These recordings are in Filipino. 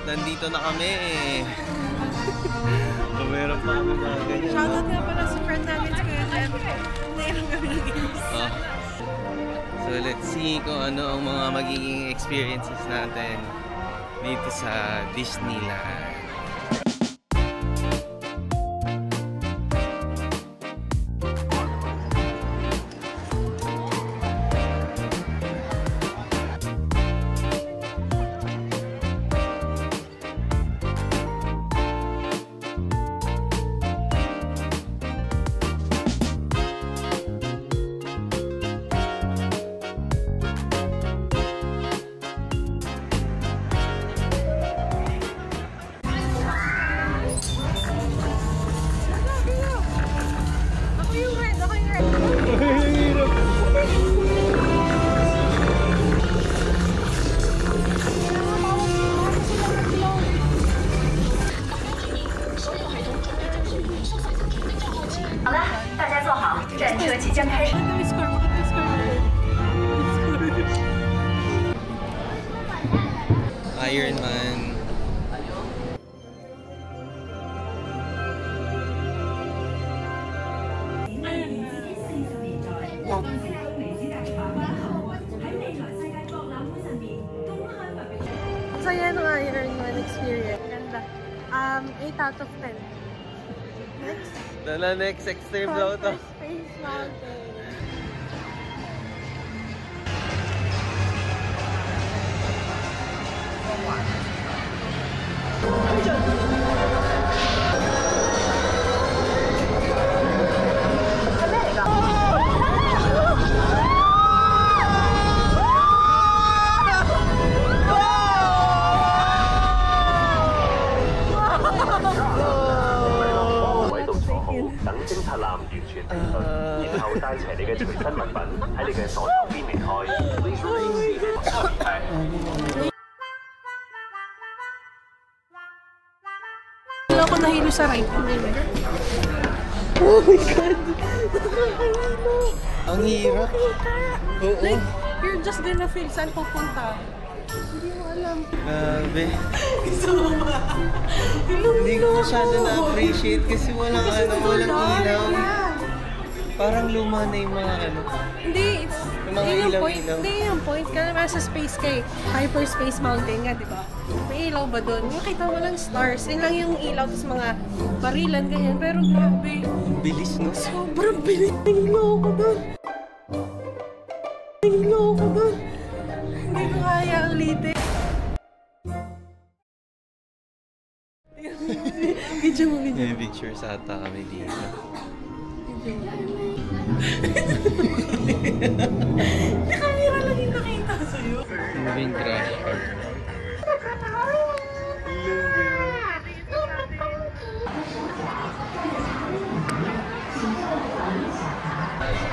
nandito na kami. Meron pa kami mga ganyan. Shoutout nga pala sa friend namin si Kuya Jeff. Nairam kami ng games. So let's see kung ano ang mga magiging experiences natin dito sa Disneyland. Iron Man. So yan ang Iron Man experience. Ganda. 8 out of 10. Next. Next extreme daw to. Space Mountain. Wala ako nahilo sa ride. Oh my God! Ang hirap. Oo. Like, you're just gonna feel saan pupunta. Hindi mo alam. Grabe. Soba. Hindi ko masyado na-appreciate kasi walang ilaw. Parang luma na yung mga Hindi, yung mga ilaw-ilaw. Hindi yung point. Kaya naman sa space kay Hyperspace Mountain nga, di ba? May ilaw ba doon? Makita mo lang stars. Yun lang yung ilaw, tapos mga barilan, ganyan. Pero grabe. Bilis, no? Sobrang bilis. Nangilaw ako doon. Nangilaw ako doon. Hindi ko kaya ulitin. Video mo. May pictures ata kami dito. Nakamira lang yung nakita sa'yo. Moving crash cart.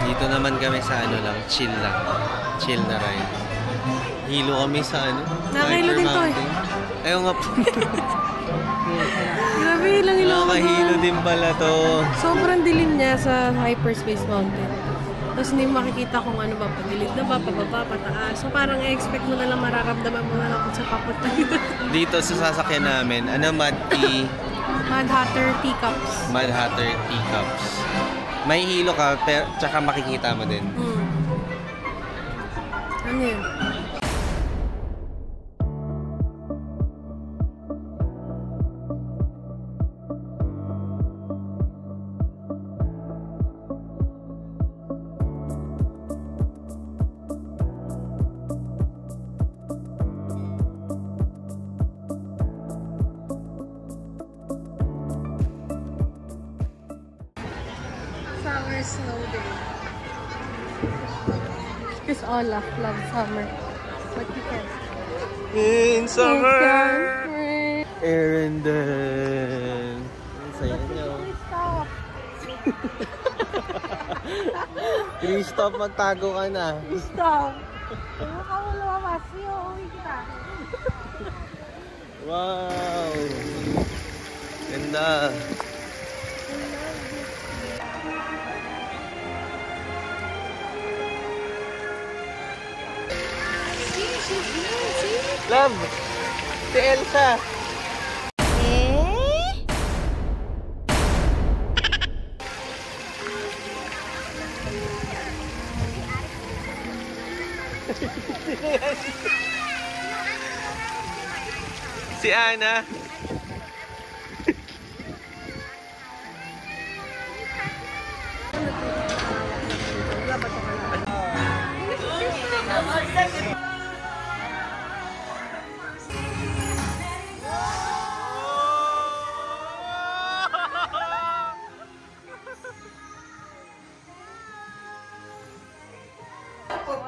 Dito naman kami sa chill lang. Chill na ride. Hilo kami sa Nakahilo din to eh. Ayaw nga po. Grabe, ilang ilaw ko. Nakahilo din pala to. Sobrang dilim niya sa Hyperspace Mountain. Tapos hindi mo makikita kung ano ba, pagilid na ba, pababa, pataas. So parang i-expect mo na lang mararamdaman mo na lang kung sa papunta. Dito sa sasakyan namin, Mad Hatter Teacups. Mad Hatter Teacups. May hilo ka, pero tsaka makikita mo din. Ano yun? Summer snow day. Because Olaf loves summer. But you can't. In summer! Erendel. Ang saya niyo. Stop! Christoph, magtago ka na. Stop! Ano ka mo lumabas? Uwi kita. Wow! Ganda! Love! Si Elsa! Si Ana.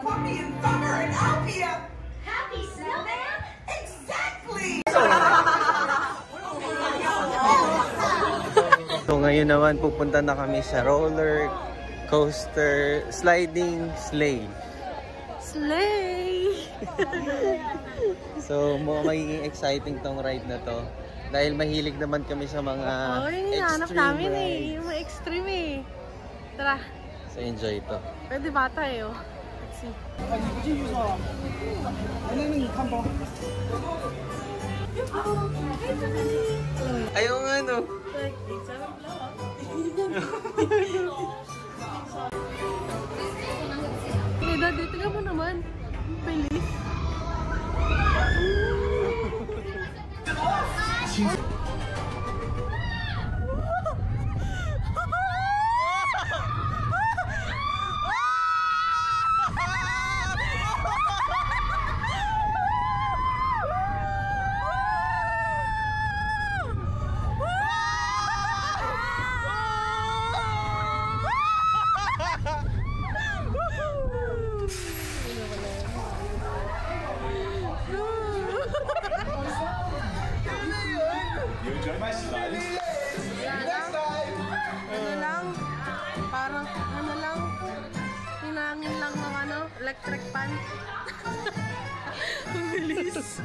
Put me in thunder and I'll be a happy snowman? Exactly! So ngayon naman pupunta na kami sa roller coaster sliding sleigh. Slay! So magiging exciting tong ride na to. Dahil mahilig naman kami sa mga yung hinahanap namin rides. eh. Yung mga extreme eh. Tara. So enjoy to. Pwede bata eh oh. Let's see. Ayaw nga no. Daddy, tingnan mo naman. Bilis. Ano lang, parang ano lang, hinangin lang ng ano, electric pan. Ang bilis.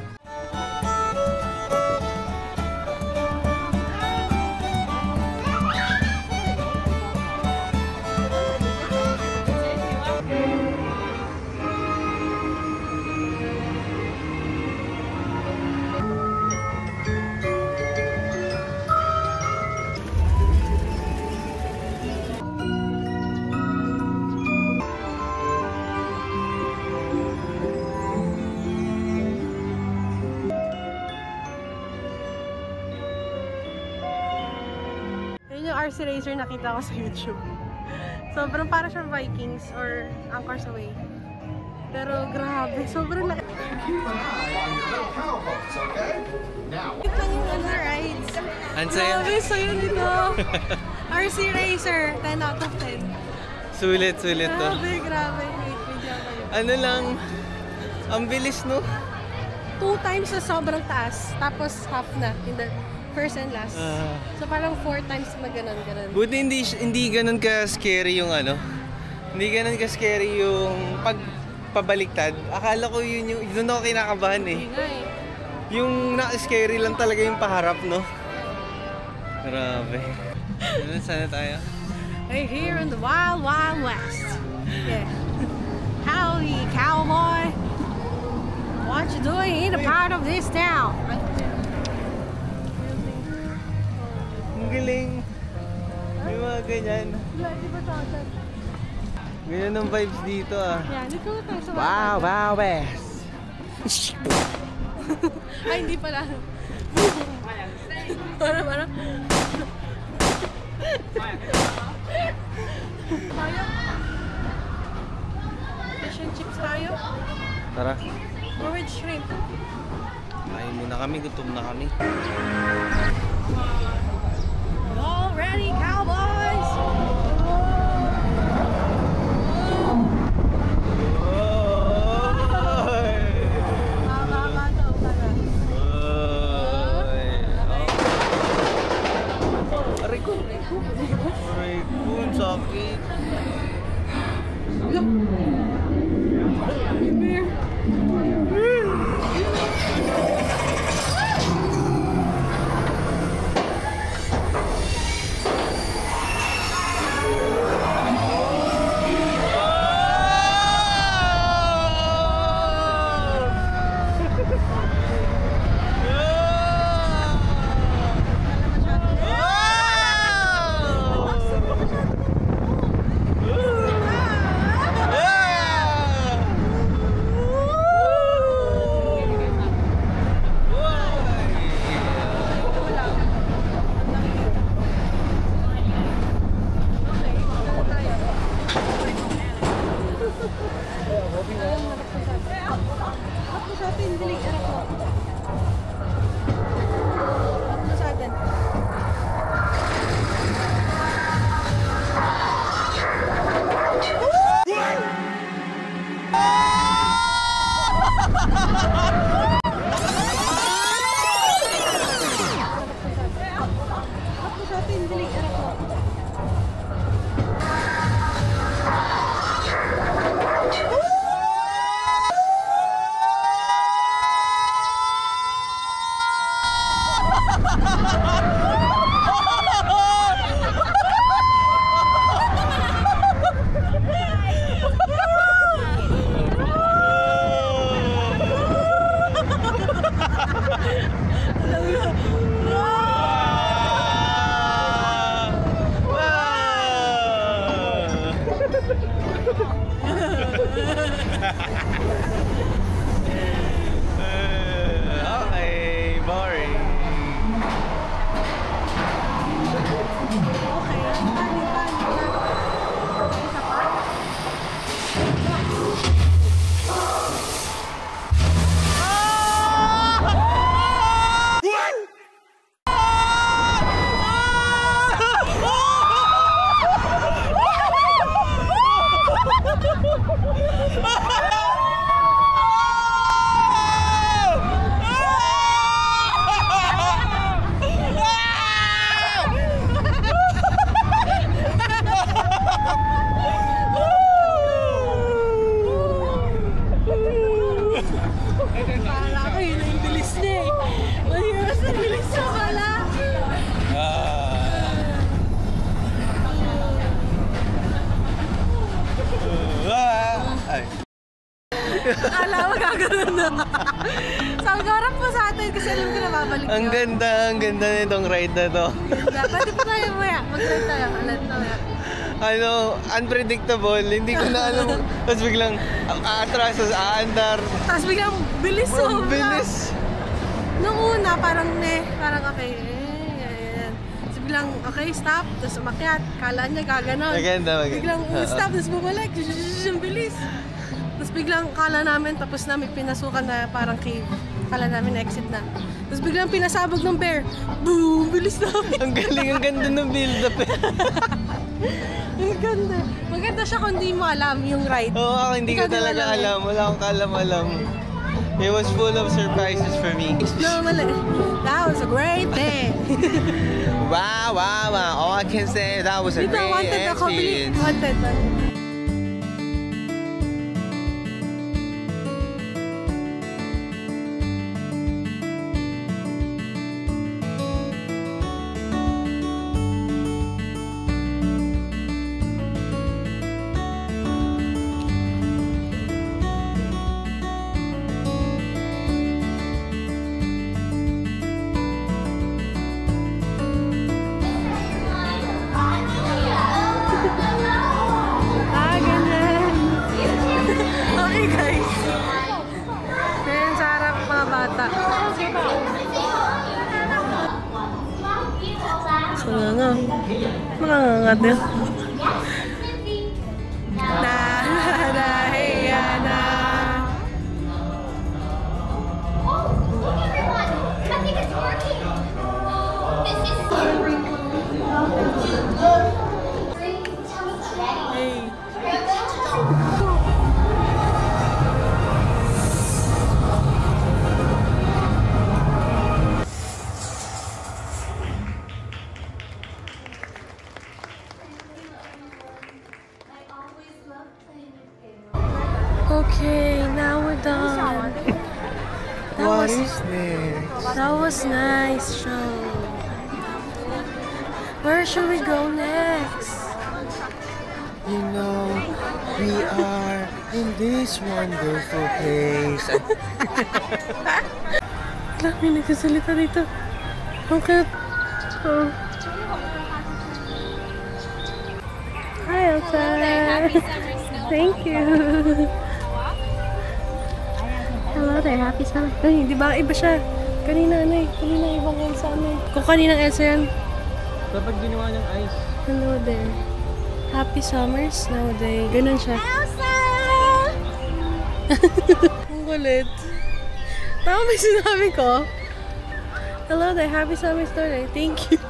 Yung RC Racer nakita ko sa YouTube. Sobrang para siyang Vikings or Anchors Away. Pero grabe, sobrang laki. Ito yung ano rides. Ang saya. Grabe, sayo nito. RC Racer, 10 out of 10. Sulit to. Grabe, grabe. Wait, video kayo. Ano lang, ang bilis no? 2 times sa sobrang taas, tapos half na in the first and last. So parang 4 times na ganun. Buti hindi ganun ka scary yung ano. Hindi ganun ka scary yung pabaliktad. Akala ko yun yung doon ako kinakabahan eh. Hindi nga eh. Yung na-scary lang talaga yung paharap, no? Grabe. Sana tayo? Right here in the Wild Wild West. Yeah. Howdy, cowboy. What you doing in a part of this town? Ang galing. May mga ganyan. Ganyan ang vibes dito ah. Yeah, dito na tayo sa Wow, West. Ay, hindi pala. Para. Tayo. Fish and chips tayo. Tara. Or with shrimp. Kain muna kami, gutom na kami. All ready, cowboys! Aray ko, sakit. dali. Harap mo. Harap mo sa atin. Okay, boring. Akala mo gagano'n na. Sabi ko, harap mo sa atin kasi alam ko na babalik yun. Ang ganda nitong ride na to. Pwede pa tayo maya. Mag-ride tayo. Alam tayo. Ano, unpredictable, hindi ko na alam. Tapos biglang aatras, tapos aandar. Tapos biglang bilis Bro, bilis. Nung una, parang okay. Yan. Tapos biglang, okay, stop. Tapos umakyat. Kala niya gaganon. Maganda. Biglang stop, tapos bumalik. Ang bilis. Tapos biglang kala namin, tapos namin pinasukan na parang cave. Kala namin exit na. Tapos biglang pinasabog ng bear. Boom! Bilis namin. Ang galing, ang ganda ng build-up eh. Ang ganda. Maganda siya kung di mo alam yung ride. Oo, ako hindi ko Ikaw, di mo talaga alam eh. alam. Wala akong kalam-alam. It was full of surprises for me. No, mali. That was a great day. Wow. All I can say, that was a Dito, great wanted ako. experience. Wanted. Ganyan. Okay, guys. Ganyan sa harap mga bata. Mga din. Nahiya na. Hey. Okay, now we're done. What is this? That was nice show. Where should we go next? You know, we are in this wonderful place. May nagsasalita dito. Ang cute. Oh. Hi, Elsa. Thank you. Hello there, happy summer. Ay, di ba iba siya? Kanina ibang Elsa Kung kaninang Elsa yan. Dapat ginawa ng ice. Hello there. Happy summers nowadays. Ganun siya. Elsa! Ang kulit. Tama ba yung sinabi ko? Hello there, happy summer story. Thank you.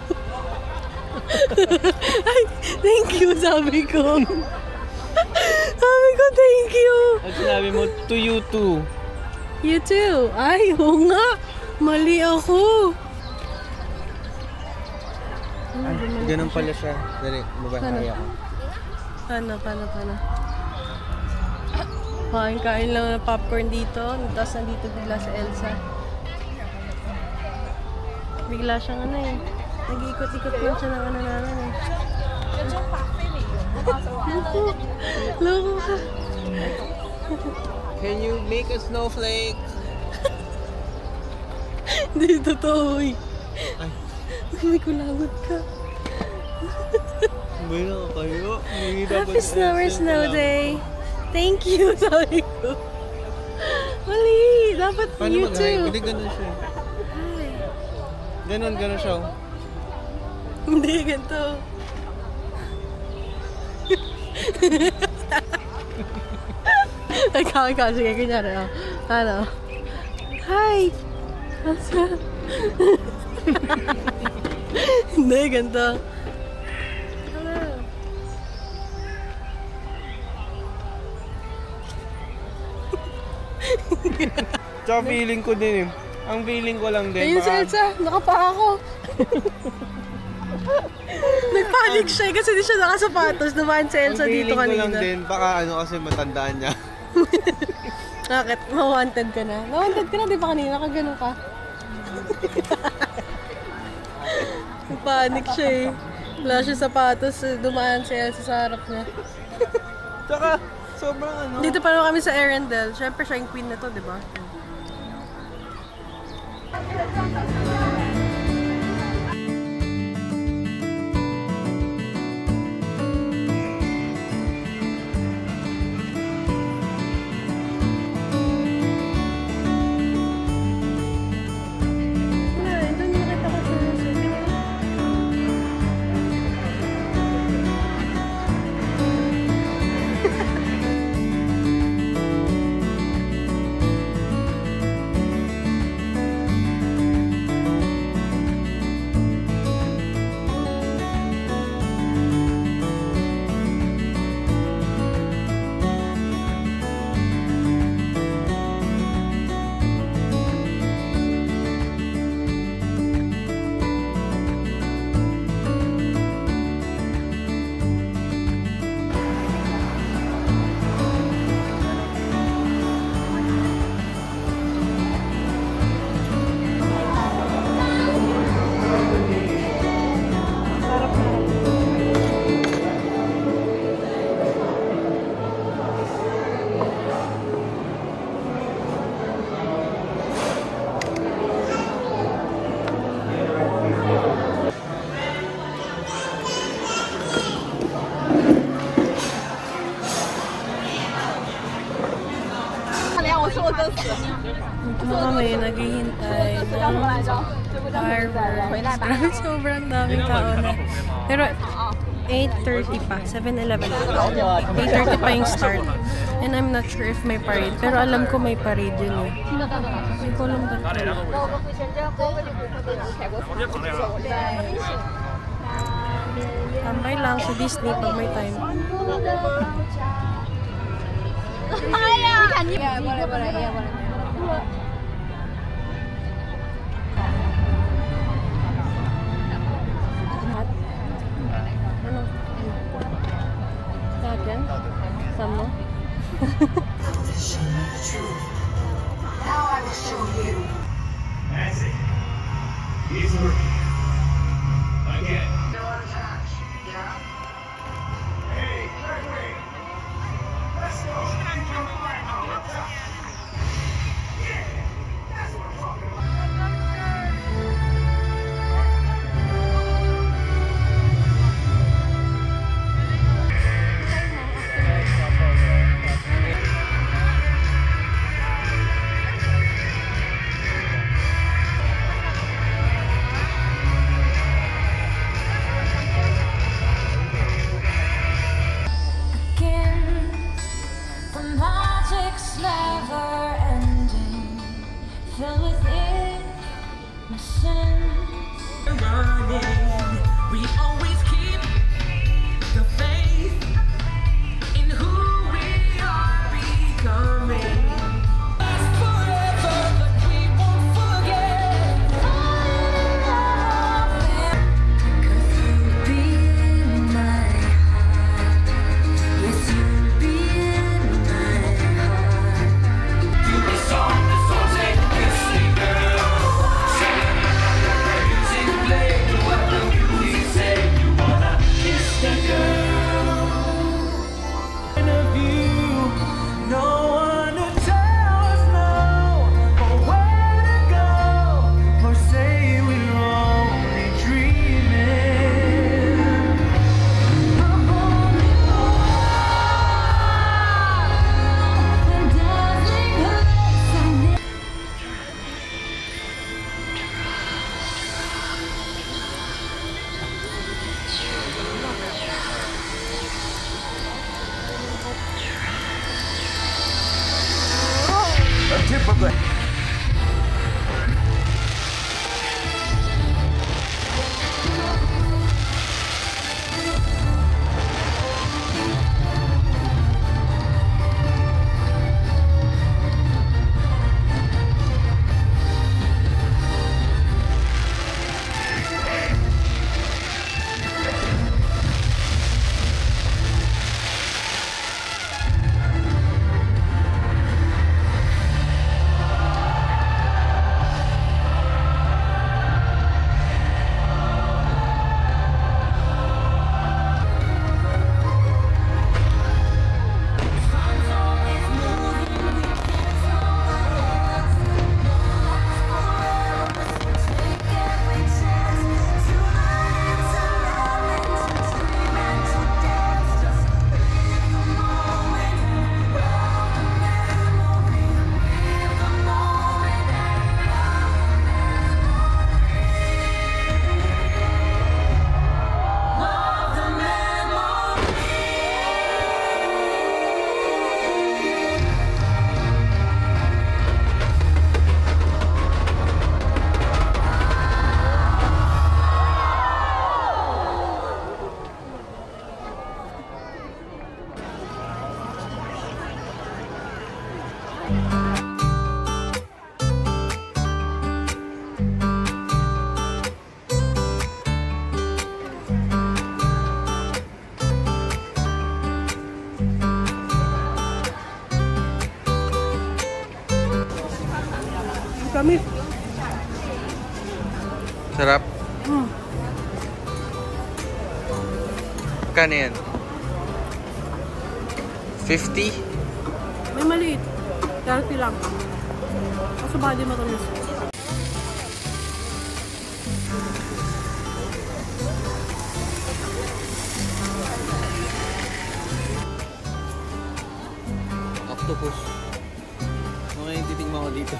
Ay, thank you, sabi ko. Sabi ko, thank you. At sinabi mo, to you too. You too. Ay, oo nga. Mali ako. Ganun pala siya. Dali, mabahay ako. Paano? Kain lang ng popcorn dito. Tapos nandito bigla sa Elsa. Bigla siyang ano eh. Nag-iikot-ikot lang siya ng ano namin eh. Loko ka. Can you make a snowflake? Hindi totoo eh. Ay. May kulawat ka. May na kayo. Happy snow day. Thank you, sabi ko. Mali. Dapat Paano you mag-hi? too. Hindi, ganun siya. Hi. Ganun siya. Hindi, ganito. Ikaw, sige, kunyari. Ano? Hi! Asa? Hindi, ganito. Hello. Tsaka feeling ko din eh. Ang feeling ko lang din. Ayun si Elsa, nakapa ako. Nagpanik siya kasi di siya nakasapatos. Dumaan si Elsa dito Ang feeling ko lang kanina. din, baka ano kasi matandaan niya. Bakit? Ma-wanted ka na? Ma-wanted ka na, di ba kanina? Kagano ka? Nagpanik siya eh. Wala siya sapatos, dumaan si Elsa sa harap niya. Tsaka, sobrang ano. Dito pa naman kami sa Arendelle. Siyempre siya yung queen na to, di ba? Ito na kami, naghihintay ng fireworks. Grabe, sobrang daming tao na. Pero 8:30 pa, 7-Eleven. 8:30 pa yung start. And I'm not sure if may parade. Pero alam ko may parade yun eh. Hindi ko alam ba ito. Tambay lang sa Disney pag may time. Ano? Lahat yan? Sama? Now I will show you. That's it. He's working. Again. No attacks. Yeah? Hey, Gregory. Let's go. fell within my sense. Running, we always keep the faith in who we are becoming. Last forever, but we won't forget. Falling in love, 'cause you'll be in my heart. Yes, you'll be in my heart. The song that's so take this thing, girl. Music play, what the music say. You wanna kiss the girl. Of you, no one to tell us no, or where to go, or say we're only dreaming. I'm only one, and dazzling hurts I never. A tip of the Kami. Sarap. Kano yan? 50? May maliit. 30 lang. Kaso bali matamis. Octopus. Okay, titigman ko dito.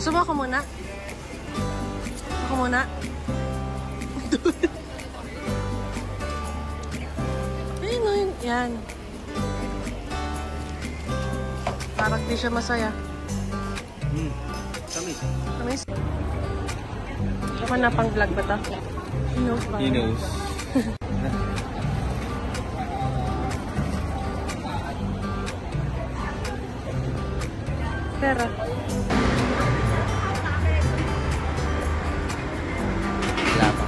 Gusto mo ako muna? Ako muna? Ayun o, yan. Parang di siya masaya. Kami. Tamis. Baka na pang vlog ba ito? He knows. Pera. Wala pa.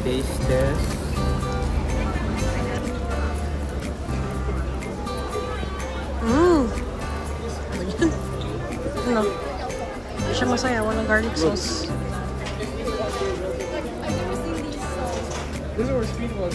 Taste test. Ano? Hindi siya masaya. Walang garlic sauce. This is where speed was.